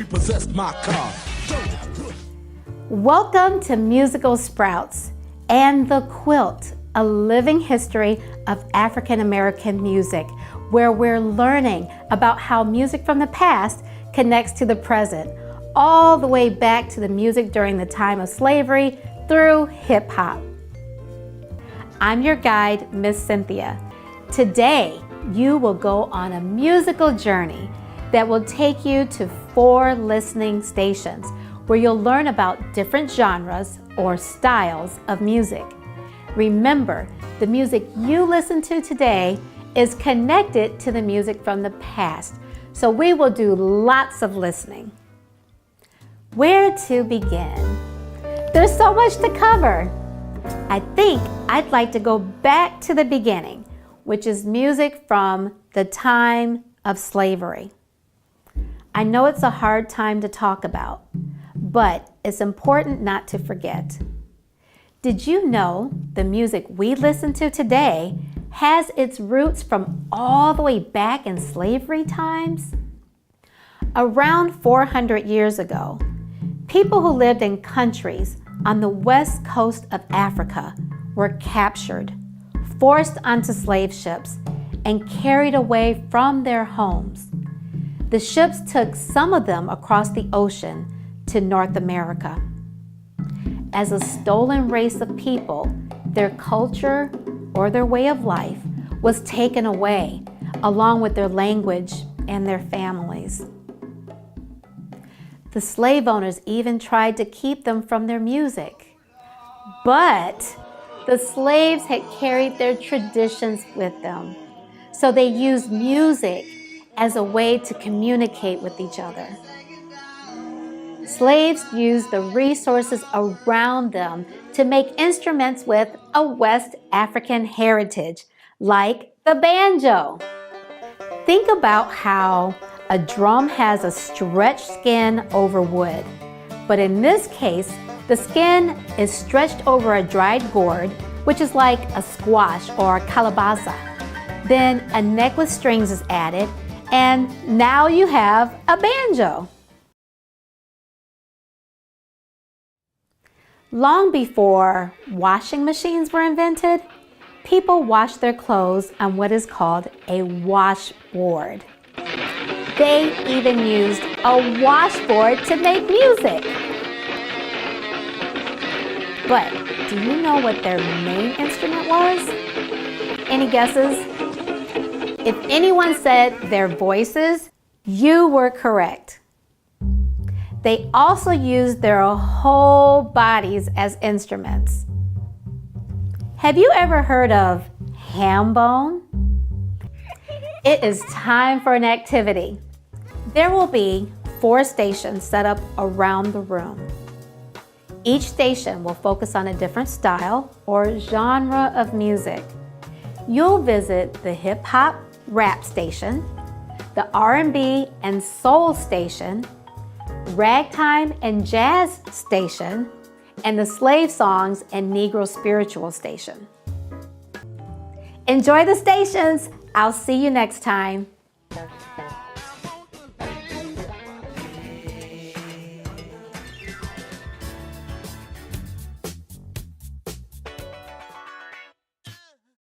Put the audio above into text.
repossessed my car. Welcome to Musical Sprouts and the Quilt, a living history of African American music, where we're learning about how music from the past connects to the present, all the way back to the music during the time of slavery through hip hop. I'm your guide, Miss Cynthia. Today, you will go on a musical journey that will take you to 4 listening stations where you'll learn about different genres or styles of music. Remember, the music you listen to today is connected to the music from the past, so we will do lots of listening. Where to begin? There's so much to cover. I think I'd like to go back to the beginning, which is music from the time of slavery. I know it's a hard time to talk about, but it's important not to forget. Did you know the music we listen to today has its roots from all the way back in slavery times? Around 400 years ago, people who lived in countries on the west coast of Africa were captured, forced onto slave ships, and carried away from their homes. The ships took some of them across the ocean to North America. As a stolen race of people, their culture or their way of life was taken away, along with their language and their families. The slave owners even tried to keep them from their music. But the slaves had carried their traditions with them, so they used music as a way to communicate with each other. Slaves used the resources around them to make instruments with a West African heritage, like the banjo. Think about how a drum has a stretched skin over wood, but in this case, the skin is stretched over a dried gourd, which is like a squash or a calabaza. Then a neck with strings is added, and now you have a banjo. Long before washing machines were invented, people washed their clothes on what is called a washboard. They even used a washboard to make music. But do you know what their main instrument was? Any guesses? If anyone said their voices, you were correct. They also used their whole bodies as instruments. Have you ever heard of ham bone? It is time for an activity. There will be 4 stations set up around the room. Each station will focus on a different style or genre of music. You'll visit the hip-hop rap station, the R&B and soul station, ragtime and jazz station, and the slave songs and Negro spiritual station. Enjoy the stations. I'll see you next time.